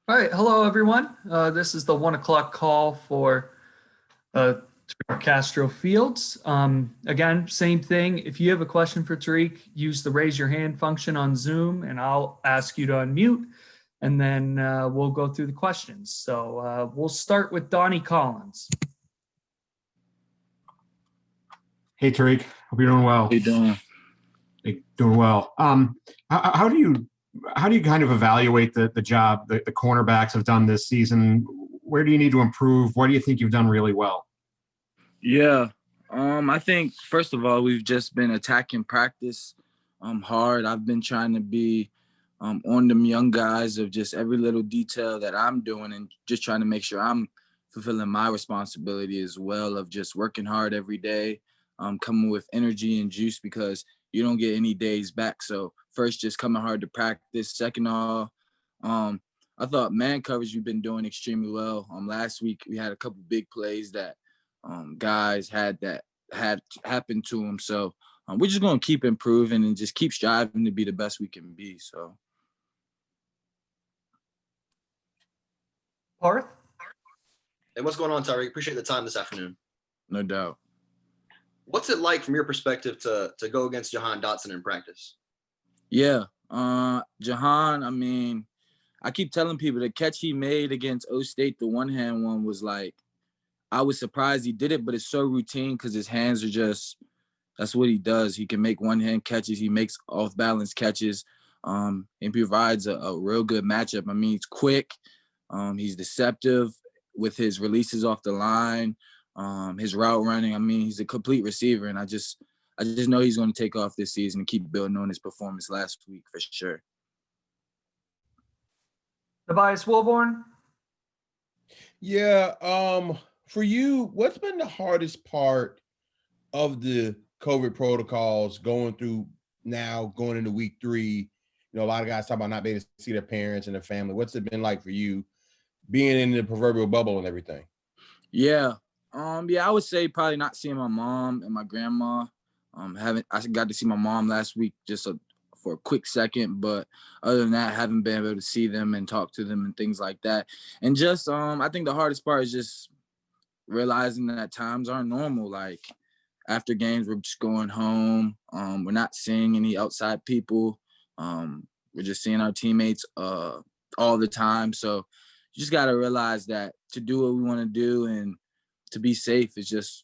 All right, hello everyone. This is the 1 o'clock call for Castro-Fields. Again, same thing. If you have a question for Tariq, use the raise your hand function on Zoom and I'll ask you to unmute and then we'll go through the questions. So we'll start with Donnie Collins. Hey Tariq, hope you're doing well. How you doing? Hey, doing well. How do you kind of evaluate the job that the cornerbacks have done this season? Where do you need to improve? What do you think you've done really well? Yeah, I think first of all we've just been attacking practice hard. I've been trying to be on them young guys of just every little detail that I'm doing and just trying to make sure I'm fulfilling my responsibility as well of just working hard every day, coming with energy and juice because you don't get any days back. So first, just coming hard to practice. Second of all, I thought man coverage we've been doing extremely well. Last week we had a couple big plays that guys had happened to them. So we're just going to keep improving and just keep striving to be the best we can be. So. Parth? Hey, what's going on, Tariq? Appreciate the time this afternoon. No doubt. What's it like from your perspective to go against Jahan Dotson in practice? Yeah, Jahan, I mean, I keep telling people the catch he made against O State, the one-hand one was like, I was surprised he did it, but it's so routine because his hands are just, that's what he does. He can make one-hand catches. He makes off-balance catches. And provides a real good matchup. I mean, he's quick. He's deceptive with his releases off the line, his route running. I mean, he's a complete receiver, and I just know he's going to take off this season and keep building on his performance last week for sure. Tobias Wilborn? Yeah, for you, what's been the hardest part of the COVID protocols going into week 3? You know, a lot of guys talk about not being able to see their parents and their family. What's it been like for you being in the proverbial bubble and everything? Yeah. I would say probably not seeing my mom and my grandma. I got to see my mom last week just for a quick second, but other than that, haven't been able to see them and talk to them and things like that. And just I think the hardest part is just realizing that times aren't normal. Like after games, we're just going home. We're not seeing any outside people. We're just seeing our teammates all the time. So you just got to realize that to do what we want to do and to be safe is just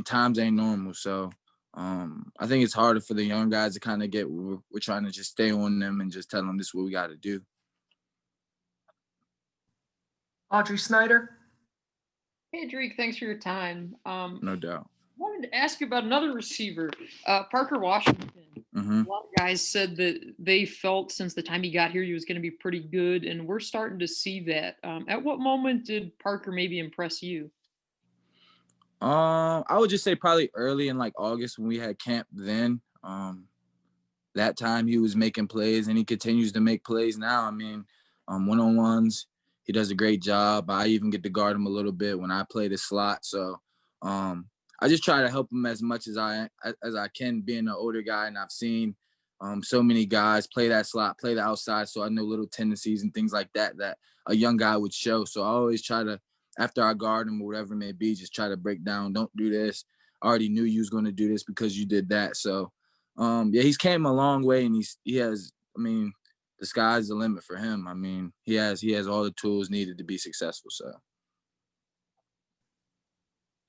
times ain't normal. So I think it's harder for the young guys to kind of get, we're trying to just stay on them and just tell them this is what we got to do. Audrey Snyder? Hey, Tariq, thanks for your time. No doubt. Wanted to ask you about another receiver, Parker Washington. Mm-hmm. A lot of guys said that they felt since the time he got here he was going to be pretty good, and we're starting to see that. At what moment did Parker maybe impress you? I would just say probably early in like August when we had camp then. That time he was making plays and he continues to make plays now. I mean, one-on-ones, he does a great job. I even get to guard him a little bit when I play the slot. So I just try to help him as much as I can, being an older guy. And I've seen so many guys play that slot, play the outside. So I know little tendencies and things like that a young guy would show. So I always try to, after I guard him or whatever it may be, just try to break down, don't do this. I already knew you was going to do this because you did that. So, he's came a long way, and he has, I mean, the sky's the limit for him. I mean, he has all the tools needed to be successful. So.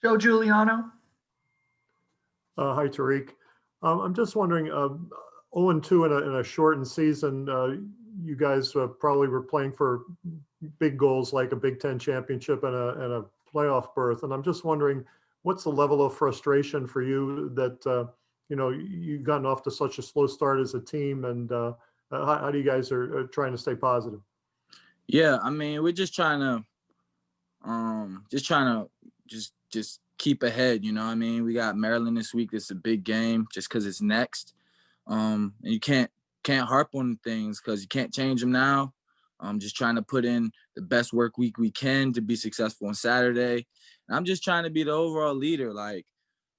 Joe Giuliano? Hi, Tariq. I'm just wondering, 0-2 in a shortened season, you guys probably were playing for big goals like a Big Ten championship and a playoff berth. And I'm just wondering, what's the level of frustration for you that, you've gotten off to such a slow start as a team, and how do you guys are trying to stay positive? Yeah, I mean, we're just trying to just keep ahead. You know what I mean? We got Maryland this week. It's a big game just because it's next. And you can't harp on things because you can't change them now. I'm just trying to put in the best work week we can to be successful on Saturday. And I'm just trying to be the overall leader. Like,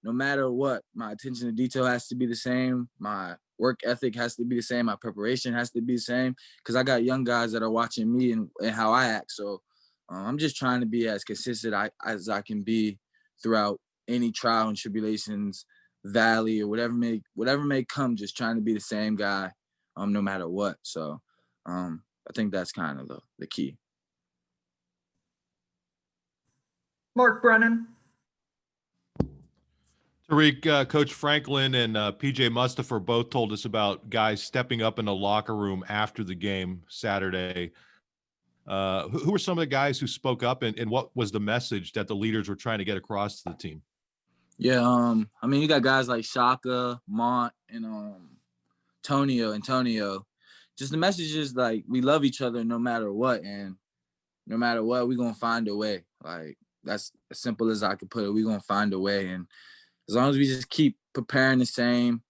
no matter what, my attention to detail has to be the same. My work ethic has to be the same. My preparation has to be the same because I got young guys that are watching me and how I act. So I'm just trying to be as consistent as I can be throughout any trial and tribulations, valley, or whatever may come, just trying to be the same guy no matter what. So I think that's kind of the key. Mark Brennan. Tariq, Coach Franklin and PJ Mustafa both told us about guys stepping up in the locker room after the game Saturday. Who were some of the guys who spoke up, and what was the message that the leaders were trying to get across to the team? Yeah, I mean, you got guys like Shaka, Mont, and Antonio. Just the message is like we love each other no matter what, and no matter what, we're gonna find a way. Like that's as simple as I could put it. We're gonna find a way, and as long as we just keep preparing the same,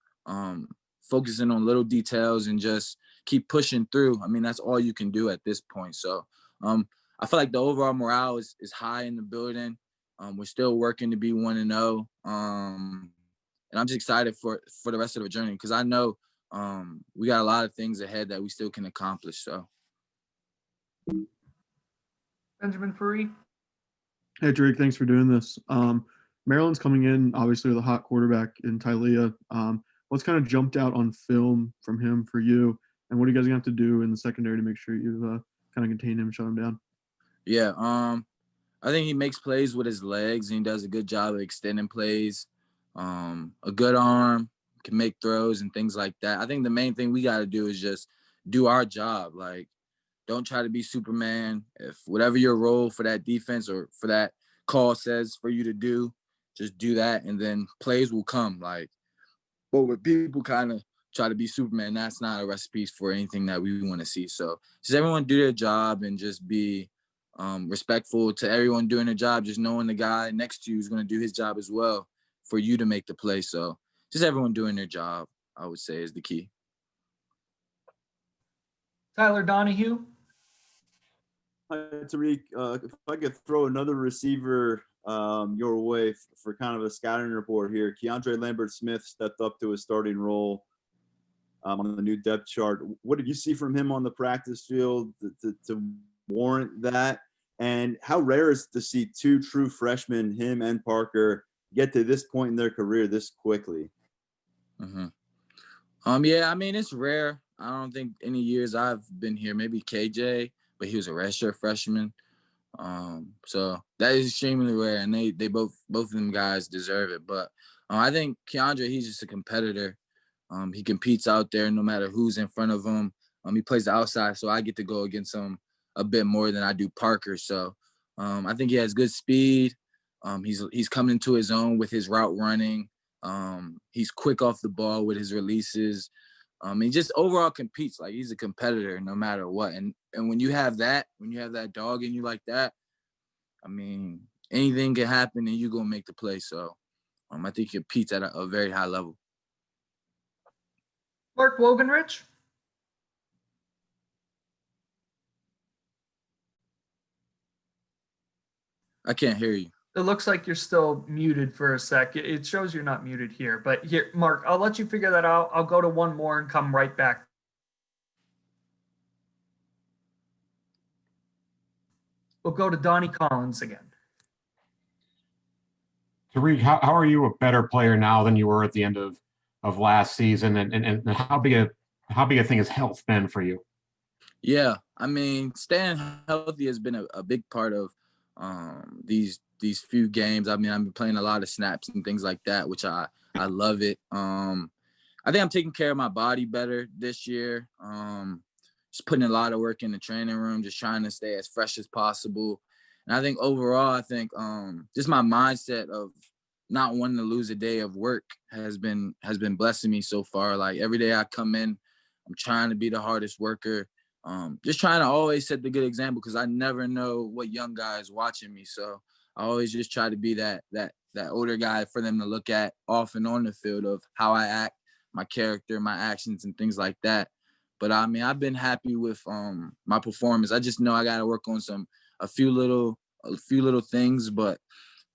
focusing on little details and just keep pushing through, I mean, that's all you can do at this point. So I feel like the overall morale is high in the building. We're still working to be 1-0. And I'm just excited for the rest of the journey because I know we got a lot of things ahead that we still can accomplish. So. Benjamin Furry. Hey, Tariq, thanks for doing this. Maryland's coming in, obviously, with a hot quarterback in Tylea. What's kind of jumped out on film from him for you? And what are you guys going to have to do in the secondary to make sure you kind of contain him and shut him down? Yeah, I think he makes plays with his legs, and he does a good job of extending plays. A good arm, can make throws and things like that. I think the main thing we got to do is just do our job. Like, don't try to be Superman. If whatever your role for that defense or for that call says for you to do, just do that, and then plays will come. Like, but when people kind of try to be Superman, that's not a recipe for anything that we want to see. So just everyone do their job and just be respectful to everyone doing their job, just knowing the guy next to you is going to do his job as well for you to make the play. So just everyone doing their job, I would say, is the key. Tyler Donahue. Hi, Tariq. If I could throw another receiver your way for kind of a scouting report here. Keiondre Lambert-Smith stepped up to his starting role on the new depth chart. What did you see from him on the practice field to warrant that? And how rare is it to see two true freshmen, him and Parker, get to this point in their career this quickly? Yeah, I mean, it's rare. I don't think any years I've been here, maybe KJ, but he was a redshirt freshman. So that is extremely rare, and they both of them guys deserve it. But I think Keiondre, he's just a competitor. He competes out there no matter who's in front of him. He plays the outside, so I get to go against him a bit more than I do Parker. So I think he has good speed. He's coming into his own with his route running. He's quick off the ball with his releases. He just overall competes. Like, he's a competitor no matter what. And when you have that dog in you like that, I mean, anything can happen and you're going to make the play. So I think he competes at a very high level. Mark Wogenrich. I can't hear you. It looks like you're still muted for a sec. It shows you're not muted here, but here, Mark, I'll let you figure that out. I'll go to one more and come right back. We'll go to Donnie Collins again. Tariq, how are you a better player now than you were at the end of last season? And how big a thing has health been for you? Yeah, I mean, staying healthy has been a big part of these few games. I mean, I've been playing a lot of snaps and things like that, which I love it. I think I'm taking care of my body better this year. Just putting a lot of work in the training room, just trying to stay as fresh as possible. And I think overall, just my mindset of not wanting to lose a day of work has been blessing me so far. Like, every day I come in, I'm trying to be the hardest worker. Just trying to always set the good example, because I never know what young guy is watching me. So I always just try to be that older guy for them to look at off and on the field, of how I act, my character, my actions, and things like that. But I mean, I've been happy with my performance. I just know I got to work on a few little things, but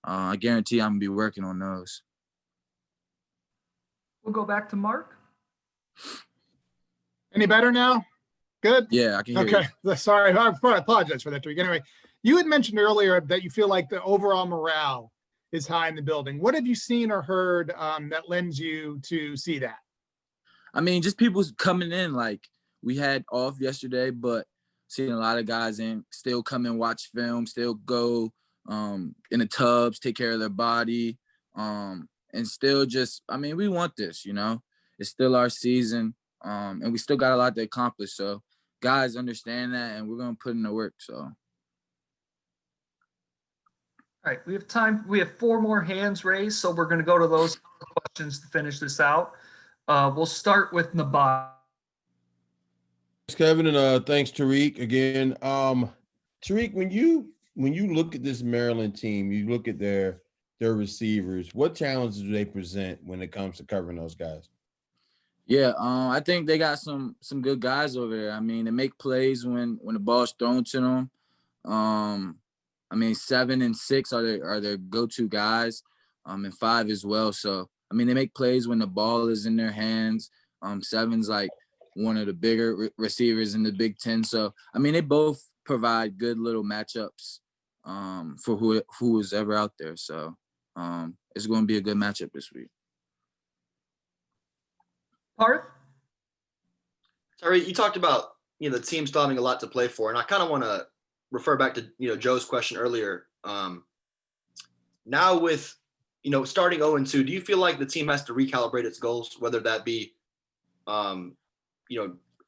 I guarantee I'm gonna be working on those. We'll go back to Mark. Any better now? Good? Yeah, I can hear Okay. you. Sorry. I apologize for that, Tariq. Anyway, you had mentioned earlier that you feel like the overall morale is high in the building. What have you seen or heard that lends you to see that? I mean, just people coming in. Like, we had off yesterday, but seeing a lot of guys in, still come and watch film, still go in the tubs, take care of their body, and still just, I mean, we want this, you know? It's still our season, and we still got a lot to accomplish. So guys understand that, and we're going to put in the work, so. All right, we have time. We have 4 more hands raised, so we're going to go to those questions to finish this out. We'll start with Nabat. Thanks, Kevin, and thanks, Tariq, again. Tariq, when you look at this Maryland team, you look at their receivers, what challenges do they present when it comes to covering those guys? Yeah, I think they got some good guys over there. I mean, they make plays when the ball's thrown to them. I mean, 7 and 6 are their go-to guys, and 5 as well. So, I mean, they make plays when the ball is in their hands. 7's like one of the bigger receivers in the Big Ten. So, I mean, they both provide good little matchups for who is ever out there. So, it's going to be a good matchup this week. Parth? Sorry, you talked about, the team still having a lot to play for, and I kind of want to refer back to, Joe's question earlier. Now with, starting 0-2, do you feel like the team has to recalibrate its goals, whether that be,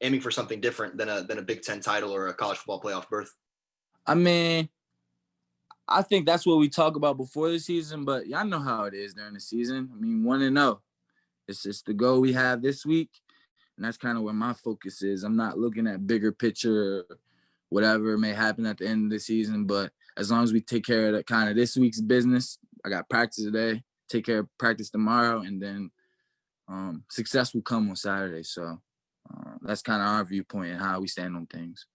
aiming for something different than a Big Ten title or a college football playoff berth? I mean, I think that's what we talk about before the season, but y'all know how it is during the season. I mean, 1-0. It's just the goal we have this week, and that's kind of where my focus is. I'm not looking at bigger picture or whatever may happen at the end of the season, but as long as we take care of that kind of this week's business, I got practice today, take care of practice tomorrow, and then success will come on Saturday. So that's kind of our viewpoint and how we stand on things.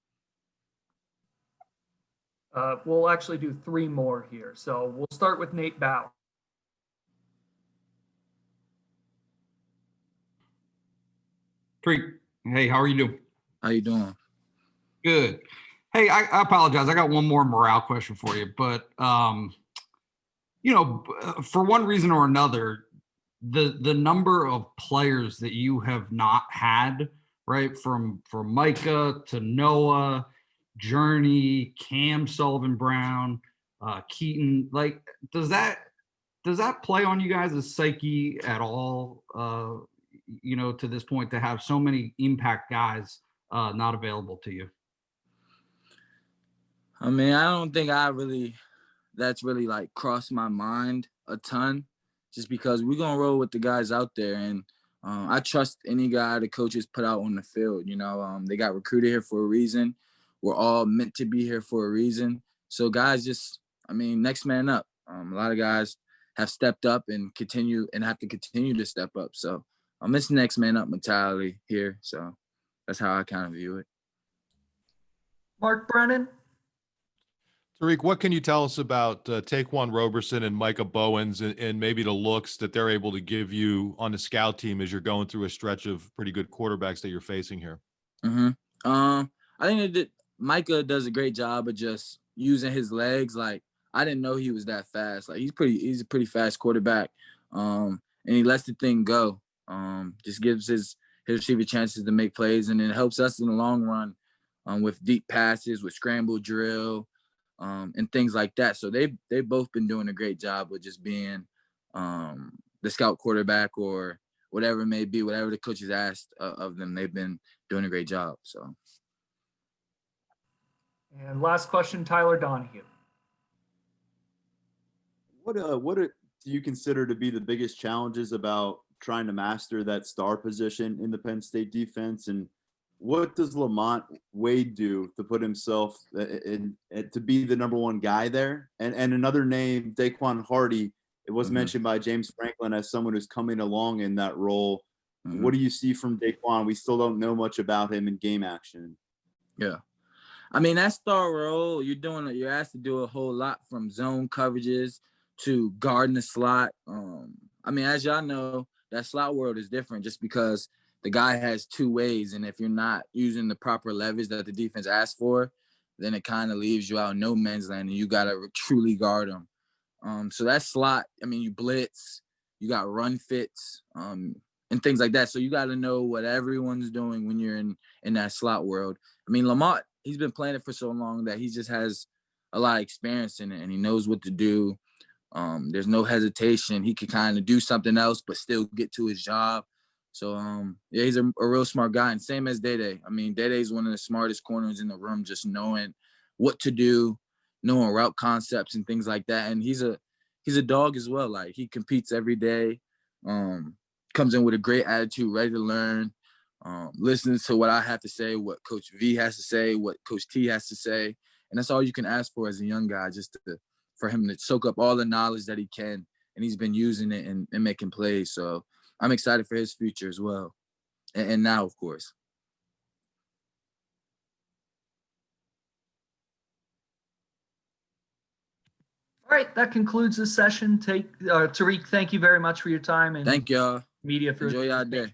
We'll actually do 3 more here. So we'll start with Nate Bow. Tariq, hey, how are you doing? How you doing? Good. Hey, I apologize. I got one more morale question for you, but for one reason or another, the number of players that you have not had, right, from Micah to Noah, Journey, Cam Sullivan-Brown, Keaton, like, does that play on you guys' psyche at all? To this point, to have so many impact guys not available to you? I mean, I don't think that's really like crossed my mind a ton, just because we're going to roll with the guys out there. And I trust any guy the coaches put out on the field. They got recruited here for a reason. We're all meant to be here for a reason. So guys next man up. A lot of guys have stepped up and have to continue to step up. So it's next man up mentality here. So that's how I kind of view it. Mark Brennan? Tariq, what can you tell us about Taquan Roberson and Micah Bowens and maybe the looks that they're able to give you on the scout team as you're going through a stretch of pretty good quarterbacks that you're facing here? I think Micah does a great job of just using his legs. Like, I didn't know he was that fast. Like, he's a pretty fast quarterback, and he lets the thing go. Just gives his receiver chances to make plays, and it helps us in the long run with deep passes, with scramble drill, and things like that. So they've both been doing a great job with just being the scout quarterback or whatever it may be, whatever the coaches asked of them. They've been doing a great job. So. And last question, Tyler Donahue. What do you consider to be the biggest challenges about trying to master that star position in the Penn State defense, and what does Lamont Wade do to put himself in to be the number one guy there? And another name, Daquan Hardy, it was mentioned by James Franklin as someone who's coming along in that role. What do you see from Daquan? We still don't know much about him in game action. Yeah. I mean, that star role, you're asked to do a whole lot, from zone coverages to guarding the slot. As y'all know, that slot world is different just because the guy has two ways, and if you're not using the proper leverage that the defense asks for, then it kind of leaves you out in no man's land, and you got to truly guard him. So that slot, I mean, you blitz, you got run fits, and things like that. So you got to know what everyone's doing when you're in that slot world. I mean, Lamont, he's been playing it for so long that he just has a lot of experience in it, and he knows what to do. There's no hesitation. He can kind of do something else, but still get to his job. So, yeah, he's a real smart guy. And same as Day-Day. I mean, Day-Day's one of the smartest corners in the room, just knowing what to do, knowing route concepts and things like that. And he's a dog as well. Like, he competes every day, comes in with a great attitude, ready to learn, listens to what I have to say, what Coach V has to say, what Coach T has to say. And that's all you can ask for as a young guy, just for him to soak up all the knowledge that he can. And he's been using it and making plays. So I'm excited for his future as well. And now, of course. All right, that concludes this session. Tariq, thank you very much for your time and thank y'all. Media for Enjoy y'all day.